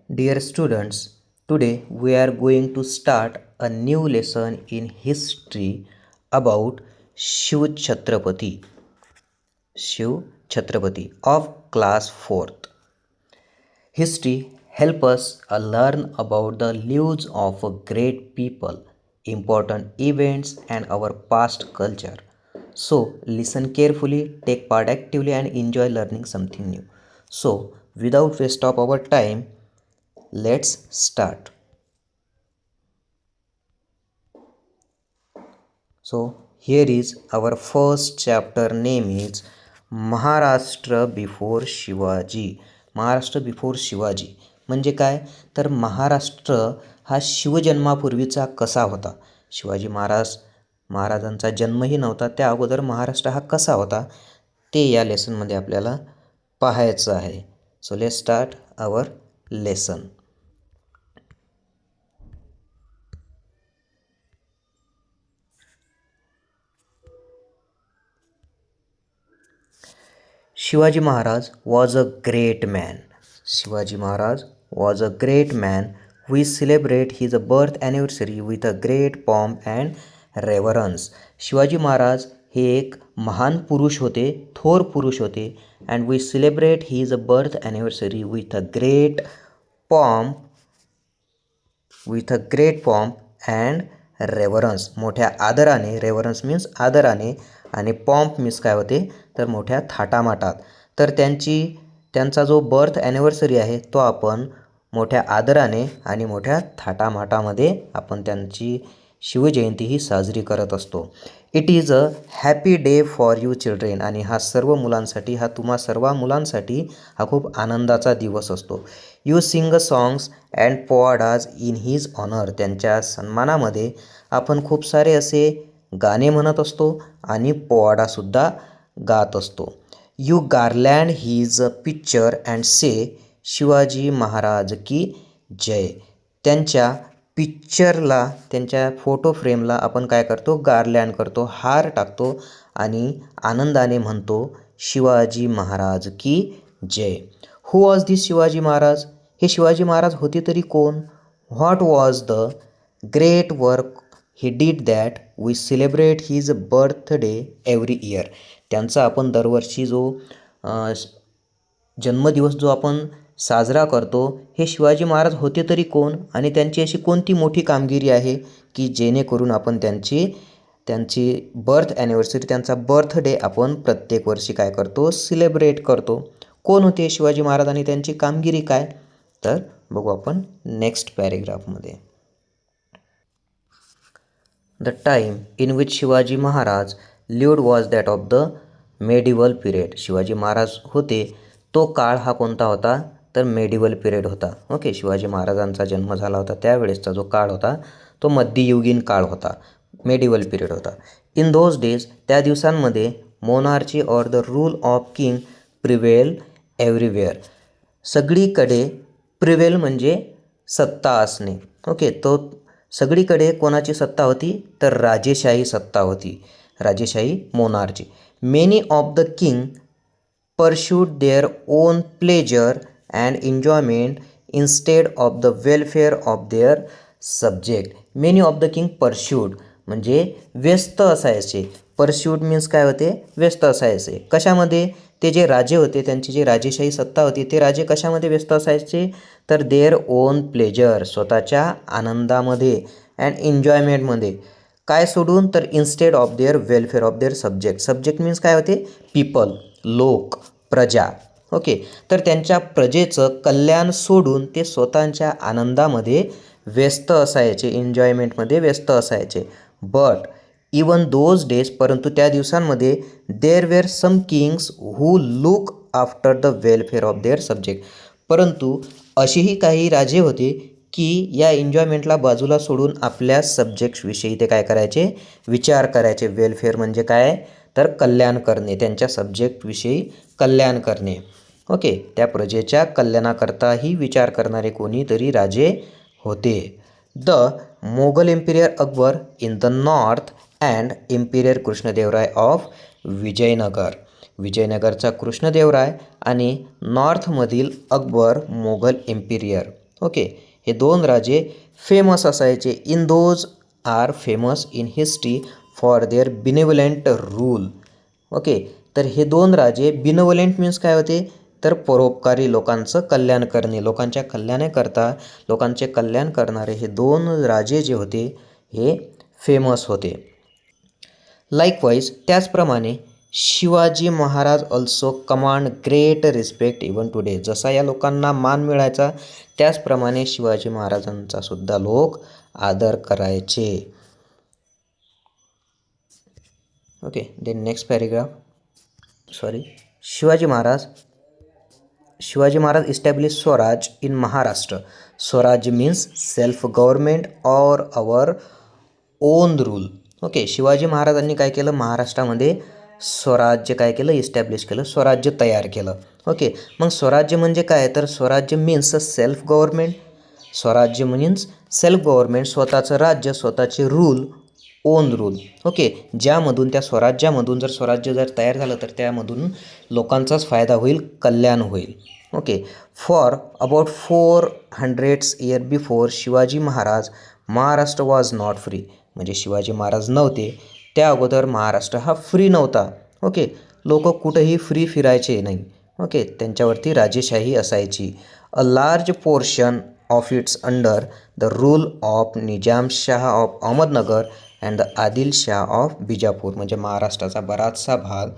Dear students, today we are going to start a new lesson in history about Shiv Chhatrapati. Shiv Chhatrapati of class 4th. History help us learn about the lives of great people, important events and our past culture. So listen carefully, take part actively and enjoy learning something new. So without waste of our time, let's start. So here is our first chapter, name is Maharashtra before Shivaji. Maharashtra before Shivaji म्हणजे काय, तर महाराष्ट्र हा शिवजन्मापूर्वीचा कसा होता. शिवाजी महाराजांचा जन्मही नव्हता, त्या अगोदर महाराष्ट्र हा कसा होता ते या लेसनमध्ये आपल्याला पाहायचं आहे. So let's start our lesson. Shivaji Maharaj was a great man. Shivaji Maharaj was a great man. We celebrate his birth anniversary with a great pomp and reverence. Shivaji Maharaj हे एक महान पुरुष होते, थोर पुरुष होते, and we celebrate his birth anniversary with a great pomp and रेव्हरन्स. मोठ्या आदराने, रेव्हरन्स मीन्स आदराने आणि पॉम्प मीन्स काय होते, तर मोठ्या थाटामाटात. तर त्यांचा जो बर्थ ॲनिव्हर्सरी आहे तो आपण मोठ्या आदराने आणि मोठ्या थाटामाटामध्ये आपण त्यांची शिवजयंती ही साजरी करत असतो. It is a happy day for you children. आणि हा सर्व मुलांसाठी, हा तुम्हा सर्व मुलांसाठी हा खूप आनंदाचा दिवस असतो. You sing songs and powadas in his honour. त्यांच्या सन्मानामध्ये आपण खूप सारे असे गाणे म्हणत असतो आणि पोवाडासुद्धा गात असतो. You garland his picture and say Shivaji Maharaj की जय. त्यांच्या पिक्चरला, त्यांच्या फोटो फ्रेमला आपण काय करतो, गार्लँड करतो, हार टाकतो आणि आनंदाने म्हणतो शिवाजी महाराज की जय. Who was this Shivaji Maharaj. हे शिवाजी महाराज होते तरी कोण. What was the great work he deed that we celebrate his birthday every year. त्यांचा आपण दरवर्षी जो जन्मदिवस जो आपण साजरा करतो, हे शिवाजी महाराज होते तरी कोण आणि त्यांची अशी कोणती मोठी कामगिरी आहे की जेणेकरून आपण त्यांची बर्थ ॲनिव्हर्सरी, त्यांचा बर्थडे आपण प्रत्येक वर्षी काय करतो, सेलिब्रेट करतो. कोण होते शिवाजी महाराज आणि त्यांची कामगिरी काय, तर बघू आपण नेक्स्ट पॅरेग्राफमध्ये. The time in which Shivaji Maharaj lived was that of the medieval period. Shivaji Maharaj होते तो काळ हा कोणता होता, तर मेडिवल पिरियड होता. ओके, शिवाजी महाराजांचा जन्म झाला होता त्यावेळेसचा जो काळ होता तो मध्ययुगीन काळ होता, मेडिवल पिरियड होता. इन दोज डेज, त्या दिवसांमध्ये, monarchy or the rule of king prevail everywhere. सगळीकडे, प्रिवेल म्हणजे सत्ता असणे. ओके, तो सगळीकडे कोणाची सत्ता होती, तर राजेशाही सत्ता होती, राजेशाही, monarchy. Many of the king pursued their own pleasure and enjoyment instead of the welfare of their subject. Many of the king pursued म्हणजे व्यस्त असायचे. pursued मीन्स काय होते, व्यस्त असायचे. कशामध्ये, ते जे राजे होते, त्यांची जी राजेशाही सत्ता होती, ते राजे कशामध्ये व्यस्त असायचे, तर देअर ओन प्लेजर, स्वतःच्या आनंदामध्ये, अँड एन्जॉयमेंटमध्ये. काय सोडून, तर instead of their welfare of their subject. Subject means काय होते, पीपल, लोक, प्रजा. ओके, तर त्यांच्या प्रजेचं कल्याण सोडून ते स्वतःच्या आनंदामध्ये व्यस्त असायचे, एन्जॉयमेंटमध्ये व्यस्त असायचे. बट इवन दोज डेज, परंतु त्या दिवसांमध्ये, there were some kings who look after the welfare of their subject. परंतु असेही काही राजे होते की या एन्जॉयमेंटला बाजूला सोडून आपल्या सब्जेक्ट्सविषयी ते काय करायचे, विचार करायचे. वेलफेअर म्हणजे काय, तर कल्याण करणे, त्यांच्या सब्जेक्टविषयी कल्याण करणे. ओके, त्या प्रजेच्या कल्याणाकरताही विचार करणारे कोणीतरी राजे होते. The Mughal emperor Akbar in the north and emperor Krishnadevaraya of Vijayanagar. विजयनगरचा कृष्णदेवराय आणि नॉर्थमधील अकबर मोगल एम्पिरियर. ओके, हे दोन राजे फेमस असायचे. In those are famous in history for their benevolent rule. Okay, तर हे दोन राजे बिनेवलेंट मीन्स काय होते, तर परोपकारी, लोकांचं कल्याण करणे, लोकांच्या कल्याणाकरता लोकांचे कल्याण करणारे हे दोन राजे जे होते हे फेमस होते. लाईकवाईज त्याचप्रमाणे Shivaji Maharaj also command great respect even today. जसा या लोकांना मान मिळायचा त्याचप्रमाणे शिवाजी महाराजांचा सुद्धा लोक आदर करायचे. Okay, then next paragraph. Shivaji Maharaj establish swaraj in Maharashtra. Swaraj means self government or our own rule. Okay, Shivaji महाराजांनी काय केलं, महाराष्ट्रामध्ये स्वराज्य काय केलं, इस्टॅब्लिश केलं, स्वराज्य तयार केलं. ओके, मग स्वराज्य म्हणजे काय, तर स्वराज्य मीन्स सेल्फ गव्हर्नमेंट. स्वराज्य मीन्स सेल्फ गव्हर्नमेंट, स्वतःचं राज्य, स्वतःचे रूल, ओन रूल. ओके, ज्यामधून त्या स्वराज्यामधून जर स्वराज्य जर तयार झालं तर त्यामधून लोकांचाच फायदा होईल, कल्याण होईल. Okay, for about 400 years before Shivaji Maharaj Maharashtra was not free. म्हणजे शिवाजी महाराज नव्हते त्या अगोदर महाराष्ट्र हा फ्री नव्हता. ओके, लोक कुठेही फ्री फिरायचे नाही. ओके, त्यांच्यावरती राजेशाही असायची. A large portion of its under the rule of Nizam Shah of Ahmednagar and the Adil Shah of Bijapur. म्हणजे महाराष्ट्राचा बराचसा भाग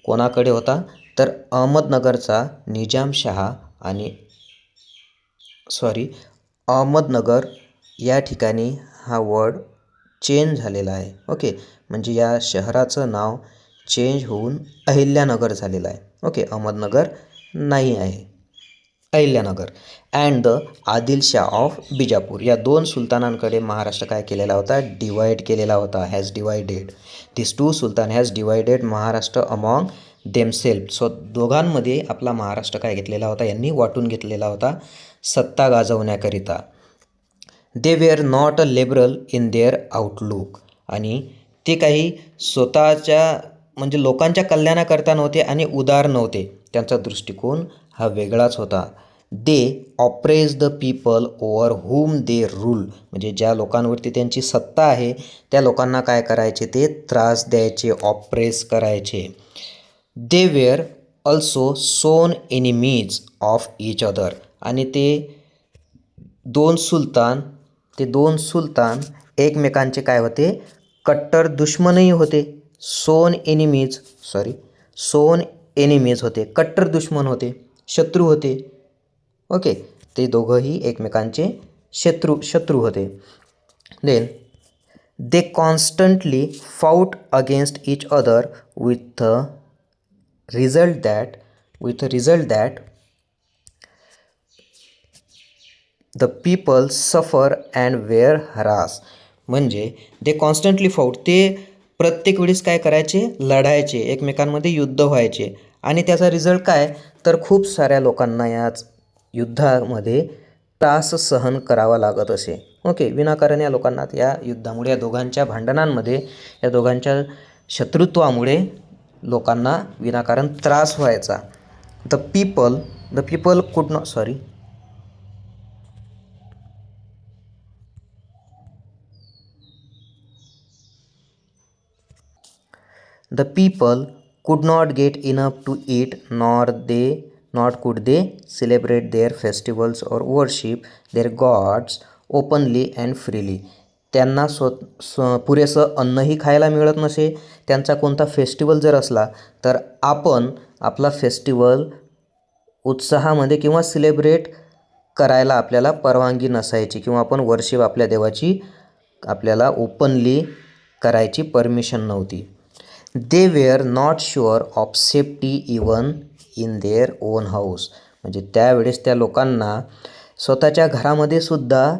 कोणाकडे होता, तर अहमदनगरचा निजामशाह आणि अहमदनगर या ठिकाणी हा वर्ड चेंज झालेला आहे. ओके, म्हणजे या शहराचं नाव चेंज होऊन अहिल्यानगर झालेलं आहे. ओके, अहमदनगर नाही आहे, Ahilyanagar. And the Adil Shah of Bijapur. या दोन सुलतानांकडे महाराष्ट्र काय केलेला होता, डिवाइड केलेला होता, has divided. This two sultan has divided Maharashtra among themselves. So दोघांमध्ये आपला महाराष्ट्र काय घेतलेला होता, यांनी वाटून घेतलेला होता सत्ता गाजवण्याकरिता. They were not a liberal in their outlook. आणि ते काही स्वतःच्या म्हणजे लोकांच्या कल्याणाकरता नव्हते आणि उदार नव्हते, त्यांचा दृष्टिकोन हा वेगळाच होता. They oppress the people over whom they rule. म्हणजे ज्या लोकांवरती त्यांची सत्ता आहे त्या लोकांना काय करायचे, ते त्रास द्यायचे, ऑप्रेस करायचे. दे वेअर ऑल्सो सोन एनिमीज ऑफ इच अदर. आणि ते दोन सुलतान एकमेकांचे काय होते, कट्टर दुश्मनही होते. सोन एनिमीज होते, कट्टर दुश्मन होते, शत्रू होते. ओके, ते दोघंही एकमेकांचे शत्रू होते. Then they constantly fought against each other with result that the people suffer and were harass. म्हणजे दे कॉन्स्टंटली फाउट, ते प्रत्येक वेळेस काय करायचे, लढायचे, एकमेकांमध्ये युद्ध व्हायचे. आणि त्याचा रिझल्ट काय, तर खूप साऱ्या लोकांना याच युद्धामध्ये त्रास सहन करावा लागत असे. ओके, विनाकारण या लोकांना या युद्धामुळे, या दोघांच्या भांडणांमध्ये, या दोघांच्या शत्रुत्वामुळे लोकांना विनाकारण त्रास व्हायचा. द पीपल कुड not The people could not get enough to eat, nor could they celebrate their festivals or worship their gods openly and freely. त्यांना पुरेसं अन्नही खायला मिळत नसे. त्यांचा कोणता फेस्टिवल जर असला तर आपण आपला फेस्टिवल उत्साहामध्ये किंवा सेलिब्रेट करायला आपल्याला परवानगी नसायची, किंवा आपण वर्शिप आपल्या देवाची आपल्याला ओपनली करायची परमिशन नव्हती. दे were not sure of safety even in their own house. म्हणजे त्यावेळेस त्या लोकांना स्वतःच्या घरामध्ये सुद्धा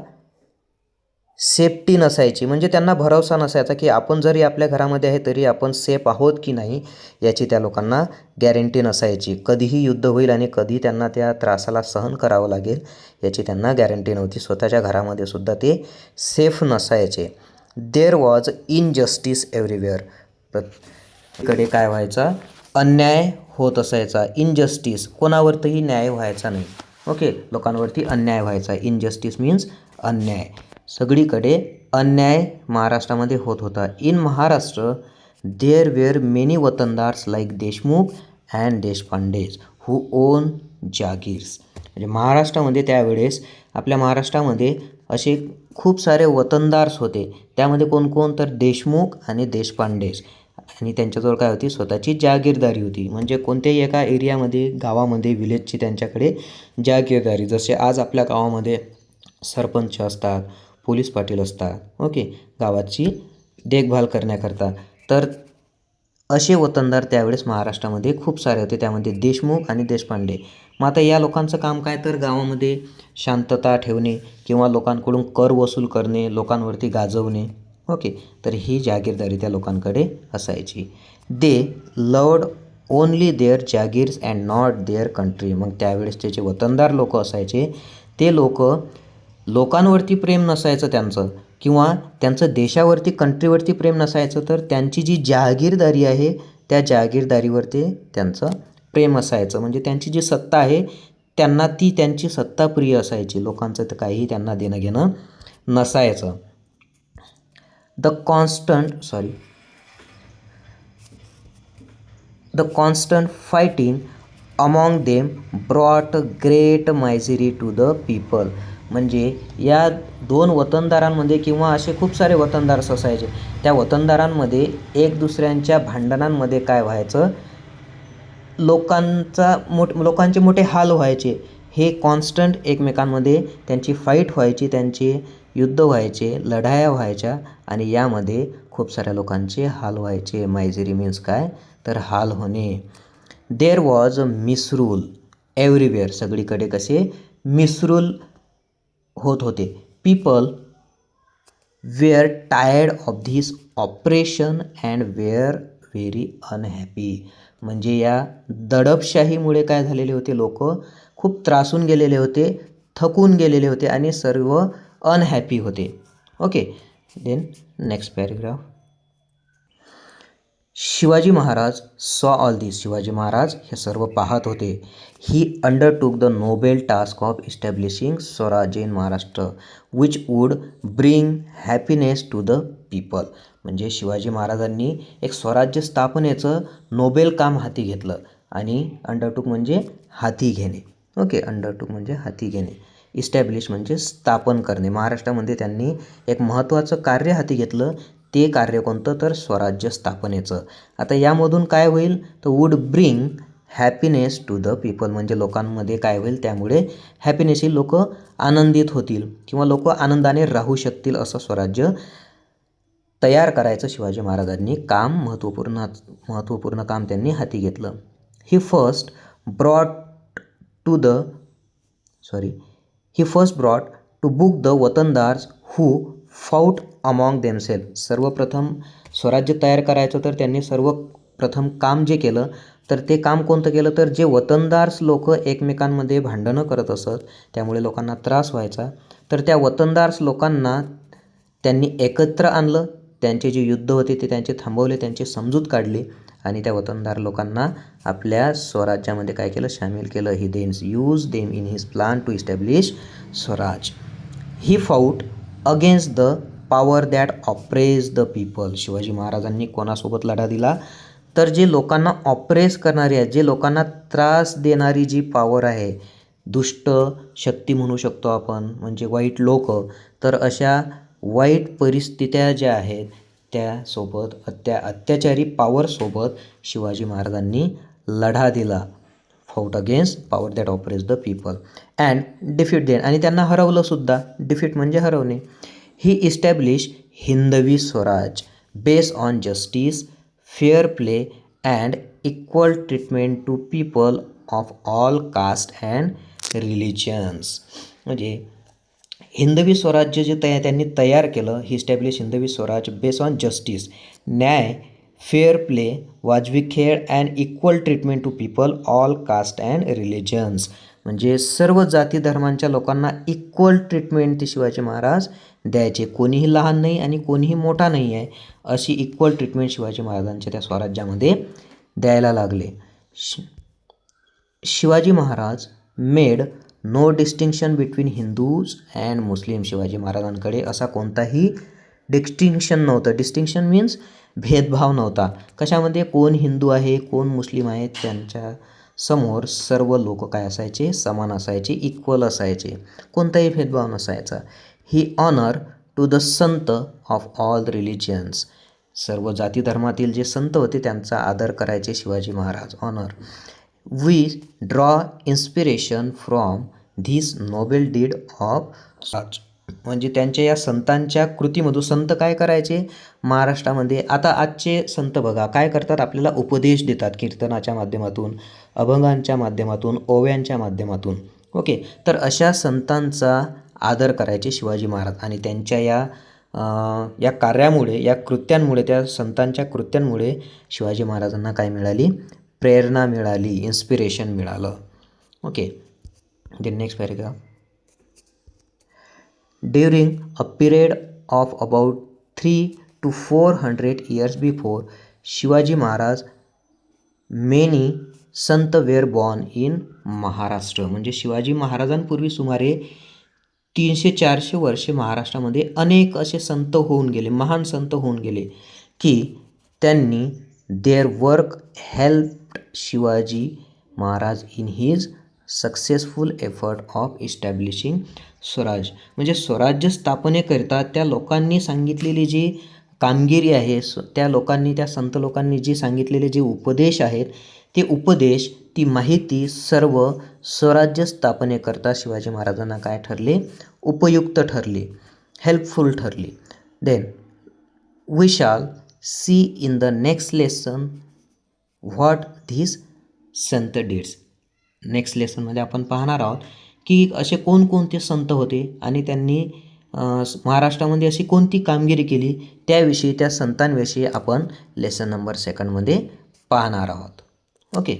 सेफ्टी नसायची. म्हणजे त्यांना भरवसा नसायचा की आपण जरी आपल्या घरामध्ये आहे तरी आपण सेफ आहोत की नाही, याची त्या लोकांना गॅरंटी नसायची. कधीही युद्ध होईल आणि कधी त्यांना त्या त्रासाला सहन करावं लागेल याची त्यांना गॅरंटी नव्हती. स्वतःच्या घरामध्ये सुद्धा ते सेफ नसायचे. There was injustice everywhere. कडे काय व्हायचा, अन्याय होत असायचा. इनजस्टिस, कोणावरतही न्याय व्हायचा नाही. ओके, लोकांवरती अन्याय व्हायचा. इनजस्टिस मीन्स अन्याय. सगळीकडे अन्याय महाराष्ट्रामध्ये होत होता. In Maharashtra there were many watandars like Deshmukh and Deshpandes who own jagirs. म्हणजे महाराष्ट्रामध्ये त्यावेळेस आपल्या महाराष्ट्रामध्ये असे खूप सारे वतनदार्स होते. त्यामध्ये कोण कोण, तर देशमुख आणि देशपांडेज. आणि त्यांच्याजवळ काय होती, स्वतःची जागीरदारी होती. म्हणजे कोणत्याही एका एरियामध्ये, गावामध्ये, विलेजची त्यांच्याकडे जागीरदारी. जसे आज आपल्या गावामध्ये सरपंच असतात, पोलीस पाटील असतात, ओके, गावाची देखभाल करण्याकरता. तर असे वतनदार त्यावेळेस महाराष्ट्रामध्ये खूप सारे होते. त्यामध्ये देशमुख आणि देशपांडे. मग आता या लोकांचं काम काय, तर गावामध्ये शांतता ठेवणे किंवा लोकांकडून कर वसूल करणे, लोकांवरती गाजवणे. ओके, तर ही जागीरदारी त्या लोकांकडे असायची. They loved only their jagirs and not their country. मग त्यावेळेसचे जे वतनदार लोक असायचे ते लोकांवरती प्रेम नसायचं त्यांचं, किंवा त्यांचं देशावरती, कंट्रीवरती प्रेम नसायचं, तर त्यांची जी जागीरदारी आहे त्या जागीरदारीवरती त्यांचं प्रेम असायचं. म्हणजे त्यांची जी सत्ता आहे त्यांना ती त्यांची सत्ता प्रिय असायची. लोकांचं तर काहीही त्यांना देणं घेणं नसायचं. The constant fighting among them brought great misery to the people. म्हणजे या दोन वतनदारांमध्ये, किंवा असे खूप सारे वतनदार असायचे, त्या वतनदारांमध्ये एक दुसऱ्यांच्या भांडणांमध्ये काय व्हायचं, लोकांचे मोठे हाल व्हायचे. हे कॉन्स्टंट एकमेकांमध्ये त्यांची फाईट व्हायची, त्यांचे युद्ध व्हायचे, लढाया व्हायच्या, आणि यामध्ये खूप साऱ्या लोकांचे हाल व्हायचे. मायझरी मीन्स काय, तर हाल होणे. There was a misrule everywhere. सगळीकडे कसे मिसरूल होत होते. People were tired of this oppression and were very unhappy. म्हणजे या दडपशाहीमुळे काय झालेले होते, लोक खूप त्रासून गेलेले होते, थकून गेलेले होते, आणि सर्व अनहॅपी होते. Okay, then next paragraph. Shivaji Maharaj saw all this. Shivaji Maharaj हे सर्व पाहत होते. He undertook the noble task of establishing swarajya in Maharashtra which would bring happiness to the people. म्हणजे शिवाजी महाराजांनी एक स्वराज्य स्थापनेचं नोबेल काम हाती घेतलं. आणि अंडरटूक म्हणजे हाती घेणे. ओके, अंडरटूक म्हणजे हाती घेणे. इस्टॅब्लिश म्हणजे स्थापन करणे. महाराष्ट्रामध्ये त्यांनी एक महत्त्वाचं कार्य हाती घेतलं. ते कार्य कोणतं, तर स्वराज्य स्थापनेचं. आता यामधून काय होईल, तर would bring happiness to the people. म्हणजे लोकांमध्ये काय होईल, त्यामुळे हॅपीनेस ही, लोक आनंदित होतील किंवा लोक आनंदाने राहू शकतील, असं स्वराज्य तयार करायचं शिवाजी महाराजांनी काम, महत्त्वपूर्ण काम त्यांनी हाती घेतलं. He first brought to book the watandars who fought among themselves. सर्वप्रथम स्वराज्य तयार करायचं, तर त्यांनी सर्वप्रथम काम जे केलं, तर ते काम कोणतं केलं, तर जे वतनदार्स लोक एकमेकांमध्ये भांडणं करत असत, त्यामुळे लोकांना त्रास व्हायचा, तर त्या वतनदार्स लोकांना त्यांनी एकत्र आणलं. त्यांचे जे युद्ध होते ते त्यांचे थांबवले, त्यांची समजूत काढली, आणि त्या वतनदार लोकांना आपल्या स्वराज्यामध्ये काय केलं, सामील केलं. He then use them in his plan to establish swaraj. He fought against the power that oppress the people. Shivaji महाराजांनी कोणासोबत लढा दिला, तर जे लोकांना ऑप्रेस करणारी आहे, जे लोकांना त्रास देणारी जी पॉवर आहे, दुष्ट शक्ती म्हणू शकतो आपण, म्हणजे वाईट लोक, तर अशा वाईट परिस्थित्या ज्या आहेत त्यासोबत, अत्याचारी पॉवरसोबत शिवाजी महाराजांनी लढा दिला. Fought against power that oppress the people and defeat them. आणि त्यांना हरवलं सुद्धा. डिफीट म्हणजे हरवणे. He establish Hindavi swaraj based on justice, fair play and equal treatment to people of all caste and religions. म्हणजे हिंदवी स्वराज्य जे त्यांनी तयार केलं, he establish Hindavi swaraj based on justice, न्याय, फेअर प्ले, वाजवी खेळ and equal treatment to people all caste and religions. म्हणजे सर्व जाती धर्मांच्या लोकांना इक्वल ट्रीटमेंट ते शिवाजी महाराज द्यायचे. कोणीही लहान नाही आणि कोणीही मोठा नाही आहे, अशी इक्वल ट्रीटमेंट शिवाजी महाराजांच्या त्या स्वराज्यामध्ये द्यायला लागले. Shivaji Maharaj made no distinction between Hindus and Muslim. Shivaji महाराजांकडे असा कोणताही डिस्टिंक्शन नव्हतं. डिस्टिंक्शन मीन्स भेदभाव नव्हता. कशामध्ये? कोण हिंदू आहे, कोण मुस्लिम आहे, त्यांच्या समोर सर्व लोक काय असायचे? समान असायचे, इक्वल असायचे, कोणताही भेदभाव नसायचा. He honour to the sant of all religions. सर्व जाती धर्मातील जे संत होते त्यांचा आदर करायचे Shivaji Maharaj. Honour. We draw inspiration from this noble deed of Raj. म्हणजे त्यांच्या या संतांच्या कृतीमधून संत काय करायचे महाराष्ट्रामध्ये? आता आजचे संत बघा काय करतात, आपल्याला उपदेश देतात कीर्तनाच्या माध्यमातून, अभंगांच्या माध्यमातून, ओव्यांच्या माध्यमातून. ओके, तर अशा संतांचा आदर करायचे शिवाजी महाराज. आणि त्यांच्या या कार्यामुळे, या कृत्यांमुळे, त्या संतांच्या कृत्यांमुळे शिवाजी महाराजांना काय मिळाली? प्रेरणा मिळाली, इन्स्पिरेशन मिळालं. Okay, the next paragraph. During a period of about 300 to 400 years before Shivaji Maharaj many Sant wear born in Maharashtra. म्हणजे शिवाजी महाराजांपूर्वी सुमारे 300-400 वर्षे महाराष्ट्रामध्ये अनेक असे संत होऊन गेले, महान संत होऊन गेले की त्यांनी their work helped Shivaji Maharaj in his successful effort of इस्टॅब्लिशिंग Swaraj. म्हणजे स्वराज्य स्थापनेकरिता त्या लोकांनी सांगितलेली जी कामगिरी आहे, त्या लोकांनी, त्या संत लोकांनी जी सांगितलेले जे उपदेश आहेत, ते उपदेश, ती माहिती सर्व स्वराज्य स्थापनेकरता शिवाजी महाराजांना काय ठरले? उपयुक्त ठरली, हेल्पफुल ठरली. Then we shall see in the next lesson what this saint deeds. Next लेसनमध्ये आपण पाहणार आहोत की असे कोणकोणते संत होते आणि त्यांनी महाराष्ट्रामध्ये अशी कोणती कामगिरी केली, त्याविषयी, त्या संतांविषयी आपण लेसन नंबर 2 पाहणार आहोत. ओके.